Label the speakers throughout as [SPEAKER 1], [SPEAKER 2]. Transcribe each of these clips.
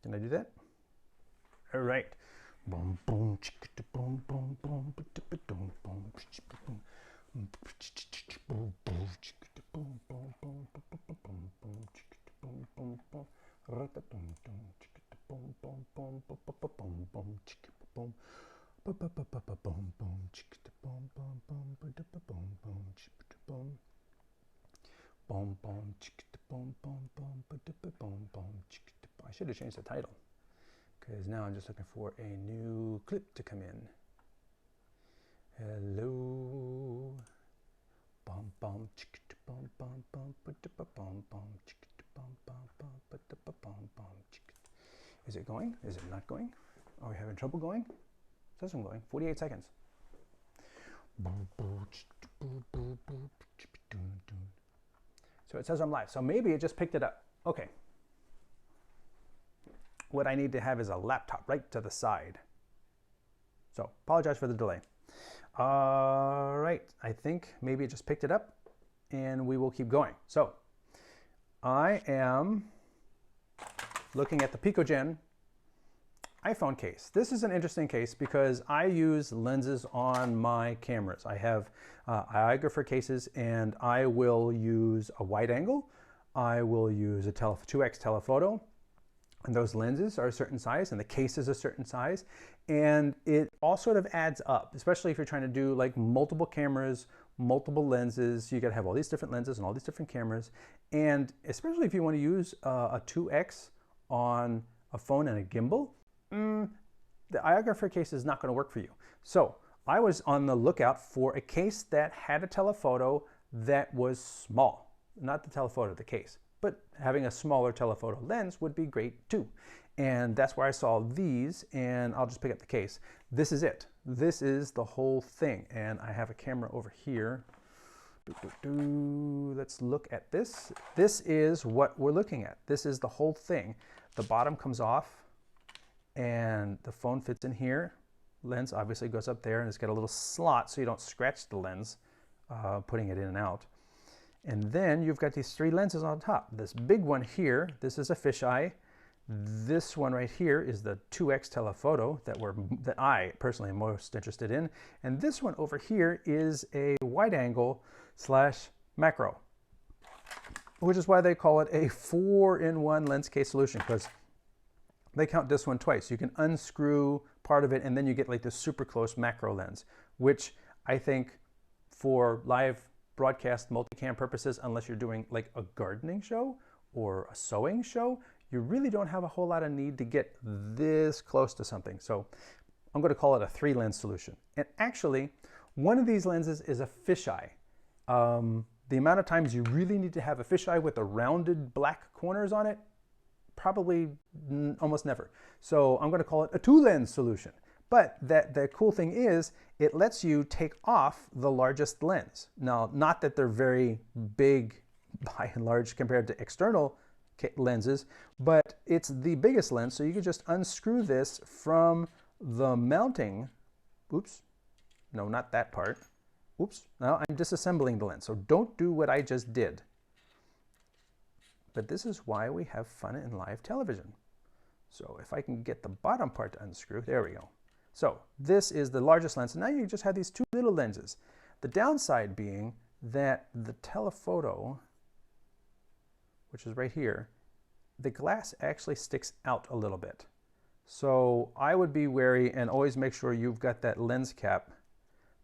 [SPEAKER 1] Can I do that? All right. Boom, boom, chicka, boom, boom, boom, boom, boom, boom, boom. I should have changed the title, because now I'm just looking for a new clip to come in. Hello. Bum bum chicka bum bum bum bum bum chicka bum bum bum bum chicka. Is it going? Is it not going? Are we having trouble going? It says I'm going. 48 seconds. So it says I'm live. So maybe it just picked it up. Okay. What I need to have is a laptop right to the side. So apologize for the delay. All right, I think maybe it just picked it up and we will keep going. So I am looking at the Pickogen iPhone case. This is an interesting case because I use lenses on my cameras. I have iographer cases, and I will use a wide angle. I will use a 2x telephoto. And those lenses are a certain size, and the case is a certain size, and it all sort of adds up, especially if you're trying to do like multiple cameras, multiple lenses. You got to have all these different lenses and all these different cameras, and especially if you want to use a 2x on a phone and a gimbal, the iographer case is not going to work for you. So I was on the lookout for a case that had a telephoto that was small, not the telephoto, the case. But having a smaller telephoto lens would be great too. And that's where I saw these, and I'll just pick up the case. This is it. This is the whole thing. And I have a camera over here. Let's look at this. This is what we're looking at. This is the whole thing. The bottom comes off, and the phone fits in here. Lens obviously goes up there, and it's got a little slot so you don't scratch the lens putting it in and out. And then you've got these three lenses on top. This big one here, this is a fisheye. This one right here is the 2x telephoto that I personally am most interested in. And this one over here is a wide angle / macro, which is why they call it a 4-in-1 lens case solution, because they count this one twice. You can unscrew part of it, and then you get like this super close macro lens, which I think for live broadcast multicam purposes, unless you're doing like a gardening show or a sewing show, you really don't have a whole lot of need to get this close to something. So I'm going to call it a 3-lens solution. And actually, one of these lenses is a fisheye. The amount of times you really need to have a fisheye with the rounded black corners on it, probably almost never. So I'm going to call it a 2-lens solution. But the cool thing is, it lets you take off the largest lens. Now, not that they're very big by and large compared to external lenses, but it's the biggest lens, so you can just unscrew this from the mounting. Oops, no, not that part. Oops, now I'm disassembling the lens, so don't do what I just did. But this is why we have fun in live television. So if I can get the bottom part to unscrew, there we go. So this is the largest lens, and now you just have these two little lenses. The downside being that the telephoto, which is right here, the glass actually sticks out a little bit. So I would be wary and always make sure you've got that lens cap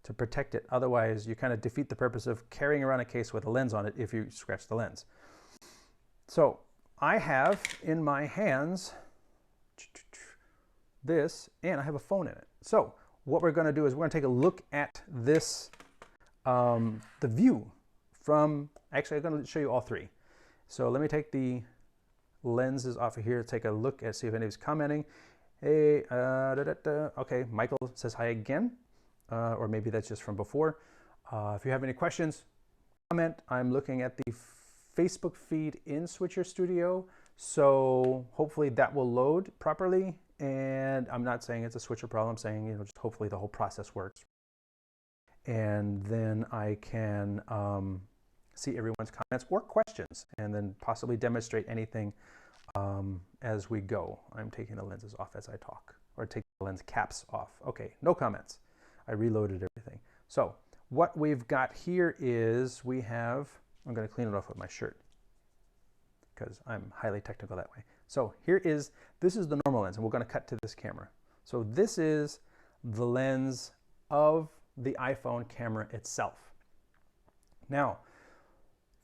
[SPEAKER 1] to protect it. Otherwise, you kind of defeat the purpose of carrying around a case with a lens on it if you scratch the lens. So I have in my hands this, and I have a phone in it. So what we're going to do is we're going to take a look at this, the view from, actually I'm going to show you all three. So let me take the lenses off of here, take a look at, see if anybody's commenting. Hey, okay, Michael says hi again, or maybe that's just from before. If you have any questions, comment. I'm looking at the Facebook feed in Switcher Studio, so hopefully that will load properly. And I'm not saying it's a switcher problem, I'm saying, you know, just hopefully the whole process works. And then I can see everyone's comments or questions, and then possibly demonstrate anything as we go. I'm taking the lenses off as I talk, or taking the lens caps off. Okay, no comments. I reloaded everything. So what we've got here is we have, I'm going to clean it off with my shirt because I'm highly technical that way. So this is the normal lens, and we're going to cut to this camera. So this is the lens of the iPhone camera itself. Now,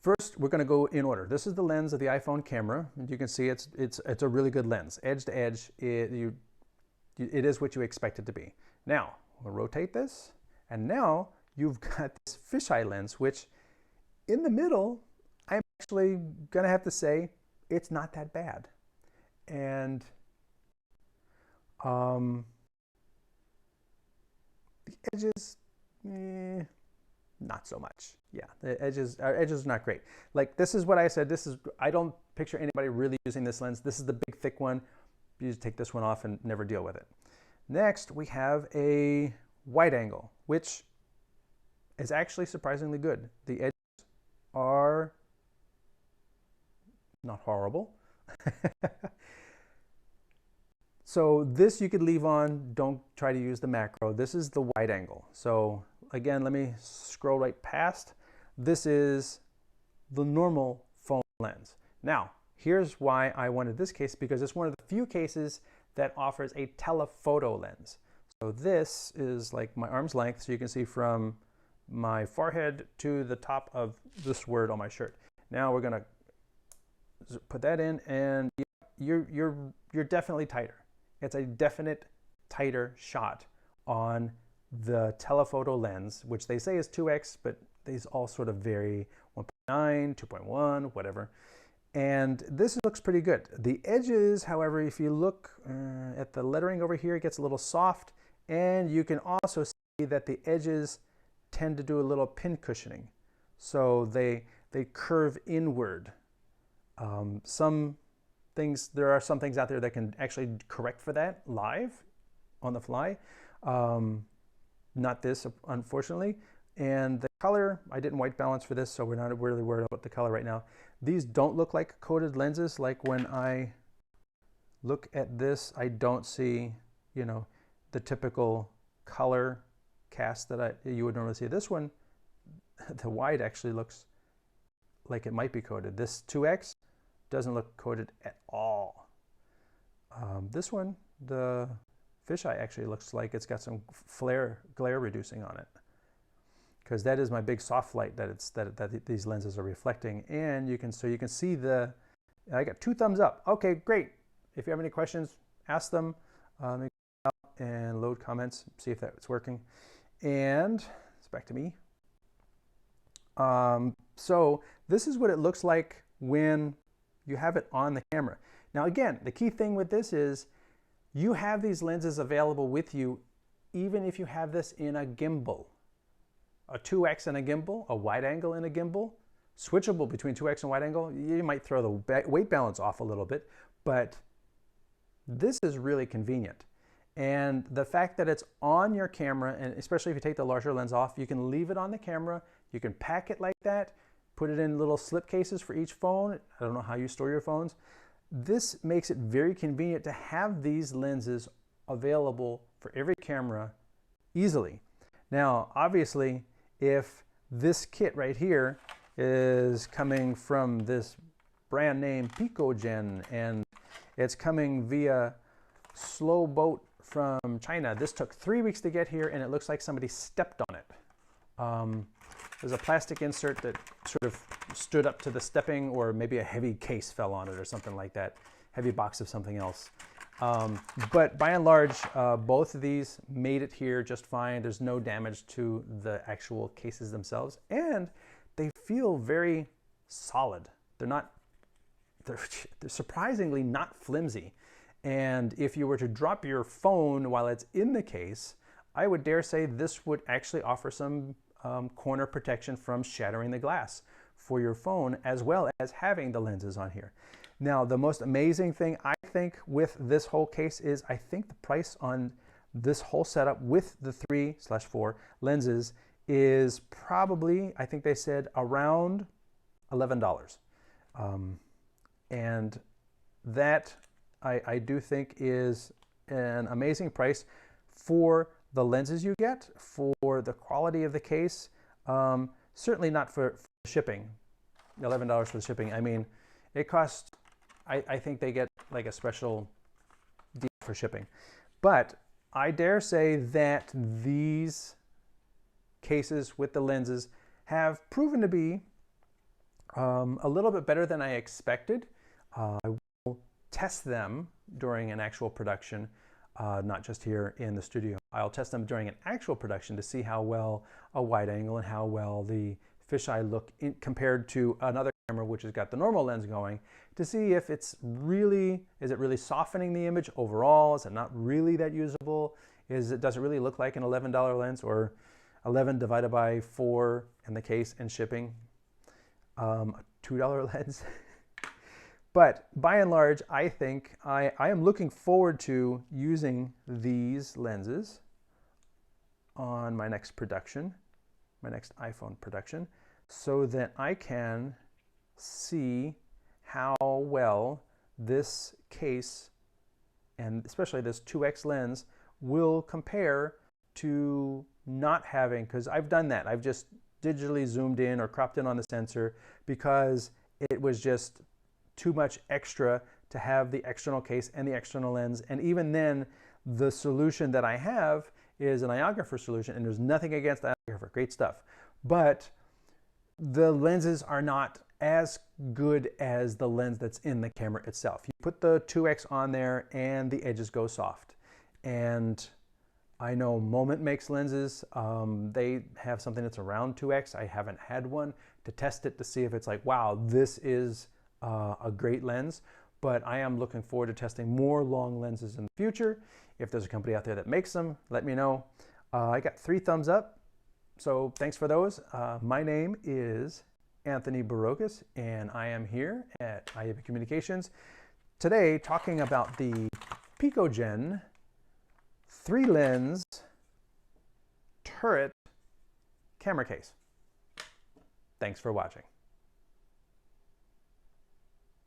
[SPEAKER 1] first, we're going to go in order. This is the lens of the iPhone camera. And you can see it's a really good lens. Edge to edge, it is what you expect it to be. Now, we'll rotate this, and now you've got this fisheye lens, which in the middle, I'm actually going to have to say it's not that bad. And the edges, not so much. Yeah, the edges are not great. Like, this is what I said. I don't picture anybody really using this lens. This is the big thick one. You just take this one off and never deal with it. Next, we have a wide angle, which is actually surprisingly good. The edges are not horrible. So this you could leave on. Don't try to use the macro. This is the wide angle. So again, let me scroll right past. This is the normal phone lens. Now, here's why I wanted this case, because it's one of the few cases that offers a telephoto lens. So this is like my arm's length, so you can see from my forehead to the top of this word on my shirt. Now we're gonna put that in, and you're definitely tighter. It's a definite tighter shot on the telephoto lens, which they say is 2x, but these all sort of vary, 1.9, 2.1, whatever. And this looks pretty good. The edges, however, if you look at the lettering over here, it gets a little soft, and you can also see that the edges tend to do a little pin cushioning. So they curve inward. There are some things out there that can actually correct for that live on the fly. Not this, unfortunately. And the color, I didn't white balance for this, so we're not really worried about the color right now. These don't look like coated lenses. Like when I look at this, I don't see, the typical color cast that you would normally see. This one, the wide actually looks like it might be coated. This 2X doesn't look coated at all. This one, the fisheye, actually looks like it's got some glare reducing on it, because that is my big soft light that these lenses are reflecting. And you can see I got 2 thumbs up. Okay, great. If you have any questions, ask them. And load comments, see if that's working. And it's back to me. So this is what it looks like when you have it on the camera. Now again, the key thing with this is you have these lenses available with you even if you have this in a gimbal. A 2X in a gimbal, a wide angle in a gimbal, switchable between 2X and wide angle. You might throw the weight balance off a little bit, but this is really convenient. And the fact that it's on your camera, and especially if you take the larger lens off, you can leave it on the camera, you can pack it like that, put it in little slip cases for each phone. I don't know how you store your phones. This makes it very convenient to have these lenses available for every camera easily. Now, obviously, if this kit right here is coming from this brand name Pickogen, and it's coming via slow boat from China. This took 3 weeks to get here, and it looks like somebody stepped on it. There's a plastic insert that sort of stood up to the stepping, or maybe a heavy case fell on it or something like that, heavy box of something else. But by and large, both of these made it here just fine. There's no damage to the actual cases themselves, and they feel very solid. They're surprisingly not flimsy. And if you were to drop your phone while it's in the case, I would dare say this would actually offer some corner protection from shattering the glass for your phone, as well as having the lenses on here. Now, the most amazing thing I think with this whole case is I think the price on this whole setup with the 3/4 lenses is probably, I think they said, around $11. And that I do think is an amazing price for the lenses you get, for the quality of the case. Certainly not for shipping. $11 for the shipping. I mean, it costs, I think they get like a special deal for shipping. But I dare say that these cases with the lenses have proven to be a little bit better than I expected. I will test them during an actual production, not just here in the studio. I'll test them during an actual production to see how well a wide angle and how well the fisheye look compared to another camera which has got the normal lens going, to see if it's really, is it really softening the image overall? Is it not really that usable? Does it really look like an $11 lens, or 11 divided by 4 in the case and shipping? A $2 lens. But by and large, I think I am looking forward to using these lenses on my next production, my next iPhone production, so that I can see how well this case, and especially this 2x lens, will compare to not having, because I've done that. I've just digitally zoomed in or cropped in on the sensor because it was just too much extra to have the external case and the external lens. And even then, the solution that I have is an iontographer solution, and there's nothing against the iontographer, great stuff. But the lenses are not as good as the lens that's in the camera itself. You put the 2x on there and the edges go soft. And I know Moment makes lenses. They have something that's around 2x. I haven't had one to test it to see if it's like, wow, this is a great lens. But I am looking forward to testing more long lenses in the future. If there's a company out there that makes them, let me know. I got 3 thumbs up, so thanks for those. My name is Anthony Barocas, and I am here at IAVA Communications today talking about the Pickogen 3-lens turret camera case. Thanks for watching.